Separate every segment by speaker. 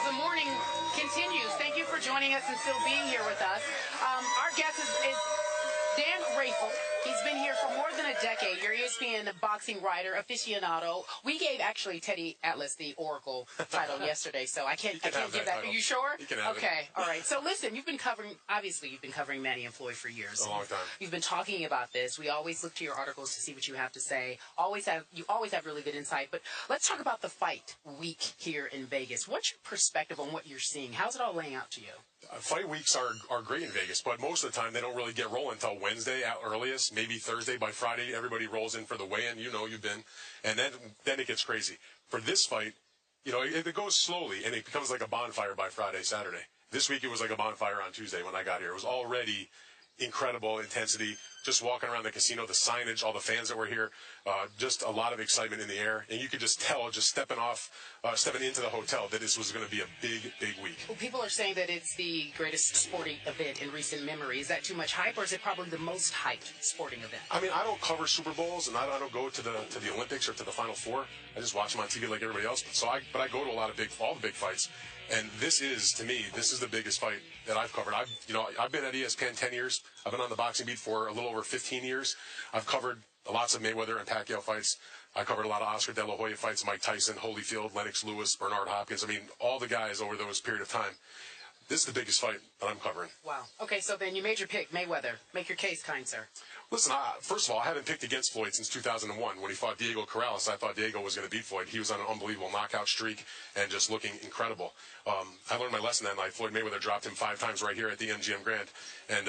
Speaker 1: the morning continues. Thank you for joining us and still being here with us. Our guest is Dan Rafael. He's been here for more than a decade. Your ESPN boxing writer, aficionado. We gave actually Teddy Atlas the Oracle title yesterday, so I can't give that. Are you sure?
Speaker 2: You can have it.
Speaker 1: Okay, all right. So listen, obviously you've been covering Manny and Floyd for years.
Speaker 2: A long time.
Speaker 1: You've been talking about this. We always look to your articles to see what you have to say. You always have really good insight. But let's talk about the fight week here in Vegas. What's your perspective on what you're seeing? How's it all laying out to you?
Speaker 2: Fight weeks are great in Vegas, but most of the time they don't really get rolling until Wednesday at earliest, maybe Thursday. By Friday, everybody rolls in for the weigh-in. You know, you've been, and then it gets crazy. For this fight, you know, it goes slowly, and it becomes like a bonfire by Friday, Saturday. This week it was like a bonfire on Tuesday when I got here. It was already incredible intensity. Just walking around the casino, the signage, all the fans that were here, just a lot of excitement in the air. And you could just tell, just stepping into the hotel, that this was going to be a big, big week.
Speaker 1: Well, people are saying that it's the greatest sporting event in recent memory. Is that too much hype, or is it probably the most hyped sporting event?
Speaker 2: I mean, I don't cover Super Bowls, and I don't go to the Olympics or to the Final Four. I just watch them on TV like everybody else. But I go to all the big fights. And this is, to me, the biggest fight that I've covered. I've been at ESPN 10 years. I've been on the boxing beat for a little over 15 years. I've covered lots of Mayweather and Pacquiao fights. I covered a lot of Oscar De La Hoya fights, Mike Tyson, Holyfield, Lennox Lewis, Bernard Hopkins. I mean, all the guys over those period of time. This is the biggest fight that I'm covering.
Speaker 1: Wow. Okay, so then you made your pick, Mayweather. Make your case, kind sir.
Speaker 2: Listen, first of all, I haven't picked against Floyd since 2001 when he fought Diego Corrales. I thought Diego was going to beat Floyd. He was on an unbelievable knockout streak and just looking incredible. I learned my lesson that night. Floyd Mayweather dropped him 5 times right here at the MGM Grand, and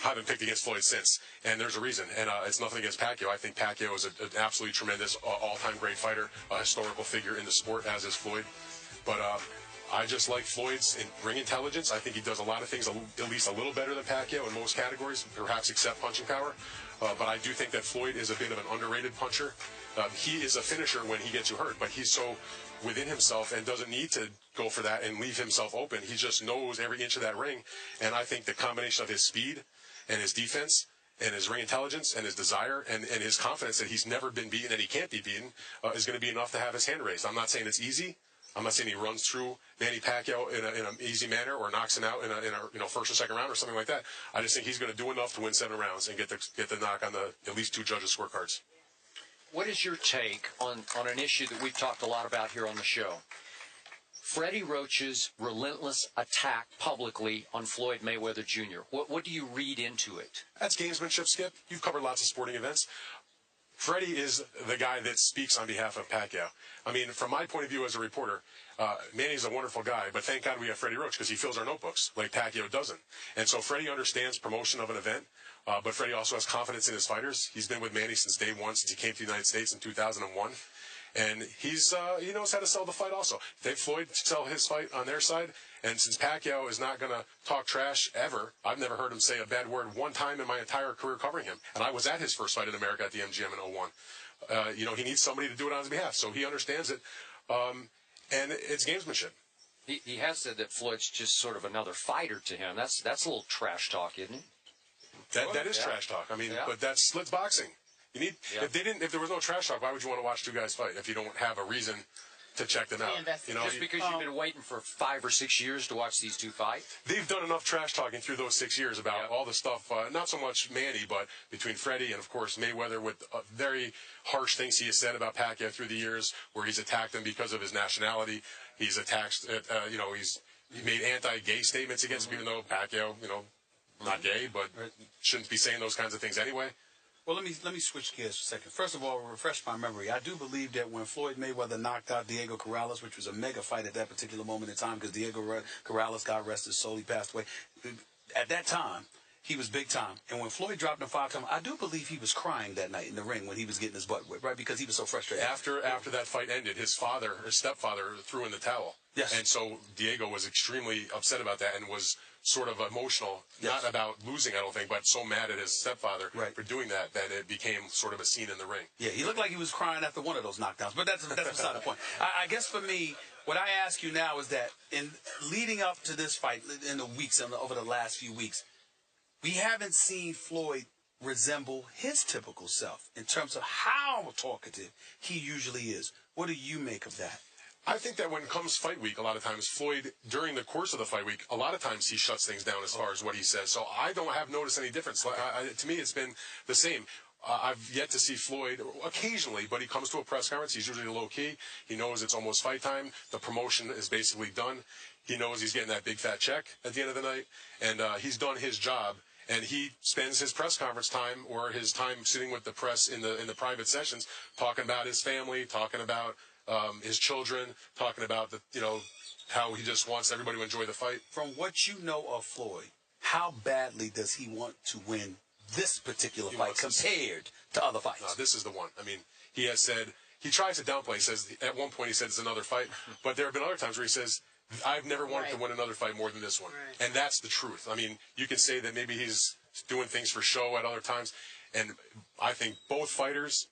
Speaker 2: haven't picked against Floyd since. And there's a reason, and it's nothing against Pacquiao. I think Pacquiao is an absolutely tremendous, all-time great fighter, a historical figure in the sport, as is Floyd. But I just like Floyd's ring intelligence. I think he does a lot of things at least a little better than Pacquiao in most categories, perhaps except punching power. But I do think that Floyd is a bit of an underrated puncher. He is a finisher when he gets you hurt, but he's so within himself and doesn't need to go for that and leave himself open. He just knows every inch of that ring. And I think the combination of his speed and his defense and his ring intelligence and his desire and his confidence that he's never been beaten and he can't be beaten is going to be enough to have his hand raised. I'm not saying it's easy. I'm not saying he runs through Manny Pacquiao in an easy manner or knocks him out in a first or second round or something like that. I just think he's going to do enough to win 7 rounds and get the knock on at least 2 judges' scorecards.
Speaker 3: What is your take on an issue that we've talked a lot about here on the show? Freddie Roach's relentless attack publicly on Floyd Mayweather Jr. What do you read into it?
Speaker 2: That's gamesmanship, Skip. You've covered lots of sporting events. Freddie is the guy that speaks on behalf of Pacquiao. I mean, from my point of view as a reporter, Manny's a wonderful guy, but thank God we have Freddie Roach because he fills our notebooks like Pacquiao doesn't. And so Freddie understands promotion of an event, but Freddie also has confidence in his fighters. He's been with Manny since day one, since he came to the United States in 2001. And he knows how to sell the fight also. Floyd sell his fight on their side, and since Pacquiao is not going to talk trash ever, I've never heard him say a bad word one time in my entire career covering him. And I was at his first fight in America at the MGM in 01. He needs somebody to do it on his behalf, so he understands it. And it's gamesmanship.
Speaker 3: He has said that Floyd's just sort of another fighter to him. That's a little trash talk, isn't it?
Speaker 2: That is trash talk. I mean, but that's slits boxing. If there was no trash talk, why would you want to watch 2 guys fight if you don't have a reason to check them out?
Speaker 3: Just because you've been waiting for 5 or 6 years to watch these 2 fight?
Speaker 2: They've done enough trash talking through those 6 years about all the stuff, not so much Manny, but between Freddie and, of course, Mayweather with very harsh things he has said about Pacquiao through the years, where he's attacked him because of his nationality. He's attacked, he made anti-gay statements against him, even though Pacquiao, not gay, but shouldn't be saying those kinds of things anyway.
Speaker 4: Well, let me switch gears for a second. First of all, refresh my memory. I do believe that when Floyd Mayweather knocked out Diego Corrales, which was a mega fight at that particular moment in time because Diego Corrales, God rest his soul, he passed away. At that time, he was big time. And when Floyd dropped him 5 times, I do believe he was crying that night in the ring when he was getting his butt whipped, right? Because he was so frustrated.
Speaker 2: After that fight ended, his stepfather threw in the towel.
Speaker 4: Yes.
Speaker 2: And so Diego was extremely upset about that and was sort of emotional, not about losing, I don't think, but so mad at his stepfather for doing that it became sort of a scene in the ring.
Speaker 4: Yeah, he looked like he was crying after one of those knockdowns, but that's beside the point. I guess for me, what I ask you now is that in leading up to this fight in the weeks, over the last few weeks, we haven't seen Floyd resemble his typical self in terms of how talkative he usually is. What do you make of that?
Speaker 2: I think that when it comes fight week, a lot of times Floyd, during the course of the fight week, a lot of times he shuts things down as far as what he says. So I don't have noticed any difference. To me, it's been the same. I've yet to see Floyd occasionally, but he comes to a press conference. He's usually low-key. He knows it's almost fight time. The promotion is basically done. He knows he's getting that big fat check at the end of the night, and he's done his job. And he spends his press conference time or his time sitting with the press in the private sessions, talking about his family, talking about his children, talking about how he just wants everybody to enjoy the fight.
Speaker 4: From what you know of Floyd, how badly does he want to win this particular fight compared to other fights?
Speaker 2: No, this is the one. I mean, he has said, he tries to downplay. He says, at one point he said it's another fight, but there have been other times where he says, I've never wanted to win another fight more than this one.
Speaker 1: Right.
Speaker 2: And that's the truth. I mean, you can say that maybe he's doing things for show at other times. And I think both fighters,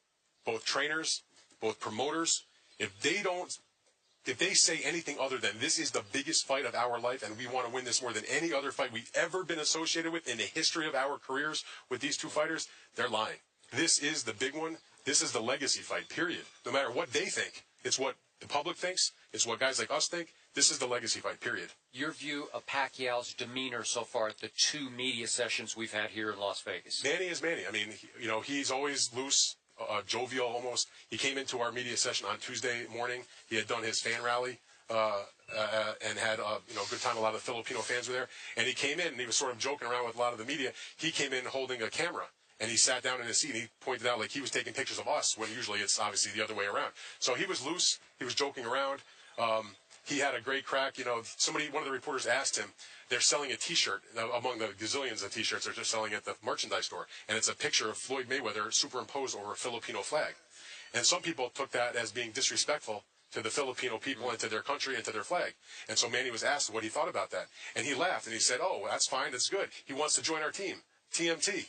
Speaker 2: both trainers, both promoters, if they say anything other than this is the biggest fight of our life and we want to win this more than any other fight we've ever been associated with in the history of our careers with these two fighters, they're lying. This is the big one. This is the legacy fight, period. No matter what they think, it's what the public thinks. It's what guys like us think. This is the legacy fight, period.
Speaker 3: Your view of Pacquiao's demeanor so far at the two media sessions we've had here in Las Vegas?
Speaker 2: Manny is Manny. I mean, he's always loose. Jovial almost. He came into our media session on Tuesday morning. He had done his fan rally and had a good time. A lot of Filipino fans were there. And he came in and he was sort of joking around with a lot of the media. He came in holding a camera. And he sat down in his seat and he pointed out like he was taking pictures of us when usually it's obviously the other way around. So he was loose. He was joking around. He had a great crack. One of the reporters asked him, they're selling a T-shirt among the gazillions of T-shirts they're just selling at the merchandise store. And it's a picture of Floyd Mayweather superimposed over a Filipino flag. And some people took that as being disrespectful to the Filipino people and to their country and to their flag. And so Manny was asked what he thought about that. And he laughed and he said, oh, that's fine. That's good. He wants to join our team, TMT.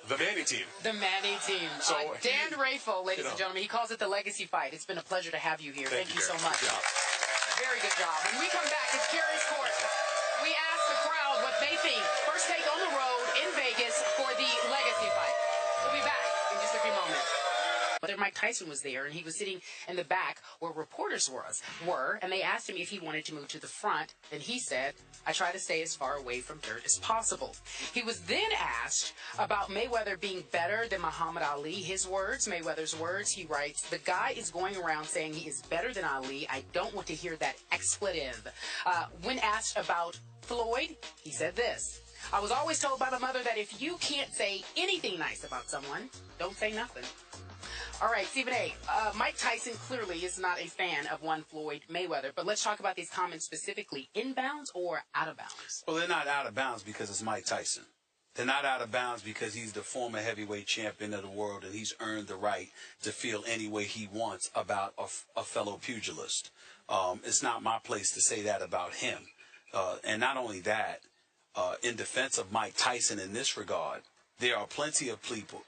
Speaker 2: The Manny team.
Speaker 1: The Manny team.
Speaker 2: So
Speaker 1: Dan Rafel, ladies and gentlemen, he calls it the legacy fight. It's been a pleasure to have you here. Thank you so much.
Speaker 2: Good job.
Speaker 1: Very good job. When we come back, it's Kerry's Court. We ask the crowd what they think. First take on the road in Vegas for the legacy fight. We'll be back in just a few moments. But Mike Tyson was there, and he was sitting in the back where reporters were, and they asked him if he wanted to move to the front, and he said, I try to stay as far away from dirt as possible. He was then asked about Mayweather being better than Muhammad Ali. His words, Mayweather's words, he writes, the guy is going around saying he is better than Ali. I don't want to hear that expletive. When asked about Floyd, he said this. I was always told by my mother that if you can't say anything nice about someone, don't say nothing. All right, Stephen A. Mike Tyson clearly is not a fan of one Floyd Mayweather, but let's talk about these comments specifically. Inbounds or out of bounds?
Speaker 4: Well, they're not out of bounds because it's Mike Tyson. They're not out of bounds because he's the former heavyweight champion of the world and he's earned the right to feel any way he wants about a fellow pugilist. It's not my place to say that about him. And not only that, in defense of Mike Tyson in this regard, there are plenty of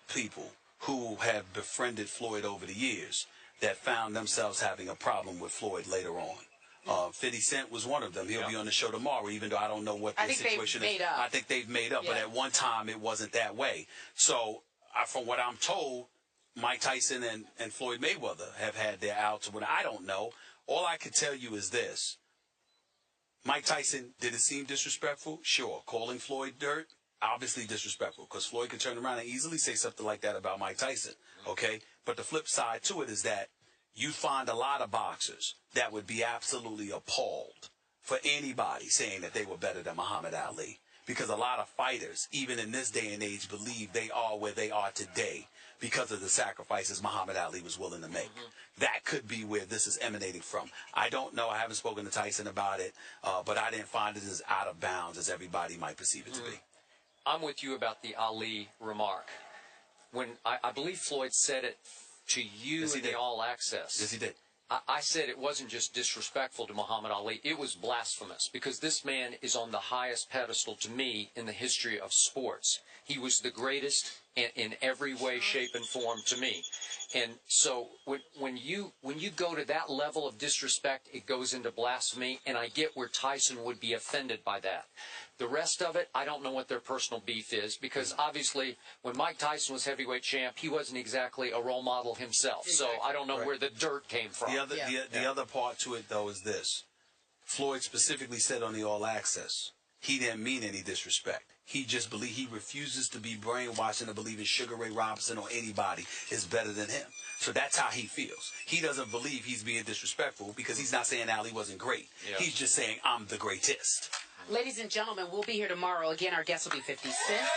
Speaker 4: people who have befriended Floyd over the years that found themselves having a problem with Floyd later on. 50 Cent was one of them. He'll be on the show tomorrow, even though I don't know what the situation is. I think they've made up, but at one time it wasn't that way. So from what I'm told, Mike Tyson and Floyd Mayweather have had their outs. But I don't know. All I can tell you is this. Mike Tyson, did it seem disrespectful? Sure. Calling Floyd dirt? Obviously disrespectful, because Floyd can turn around and easily say something like that about Mike Tyson, okay? But the flip side to it is that you find a lot of boxers that would be absolutely appalled for anybody saying that they were better than Muhammad Ali, because a lot of fighters, even in this day and age, believe they are where they are today because of the sacrifices Muhammad Ali was willing to make. That could be where this is emanating from. I don't know. I haven't spoken to Tyson about it, but I didn't find it as out of bounds as everybody might perceive it to be.
Speaker 3: I'm with you about the Ali remark. When I believe Floyd said it to you in the All Access.
Speaker 4: Yes, he did.
Speaker 3: I said it wasn't just disrespectful to Muhammad Ali. It was blasphemous, because this man is on the highest pedestal to me in the history of sports. He was the greatest in every way, shape, and form to me. And so when you go to that level of disrespect, it goes into blasphemy, and I get where Tyson would be offended by that. The rest of it, I don't know what their personal beef is, because obviously when Mike Tyson was heavyweight champ, he wasn't exactly a role model himself. Exactly. So I don't know where the dirt came from.
Speaker 4: The other part to it, though, is this. Floyd specifically said on the All Access, he didn't mean any disrespect. He just he refuses to be brainwashed into believing Sugar Ray Robinson or anybody is better than him. So that's how he feels. He doesn't believe he's being disrespectful because he's not saying Ali wasn't great. Yeah. He's just saying, I'm the greatest.
Speaker 1: Ladies and gentlemen, we'll be here tomorrow. Again, our guest will be 50 Cent, as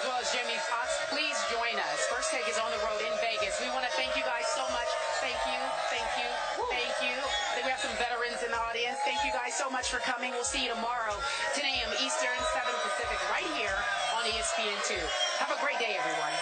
Speaker 1: well as Jimmy Fox. Please join us. First Take is on the road in Vegas. We want to thank you guys so much. Thank you, thank you, thank you. I think we have some veterans in the audience. Thank you guys so much for coming. We'll see you tomorrow, 10 a.m. Eastern, 7 Pacific, right here on ESPN2. Have a great day, everyone.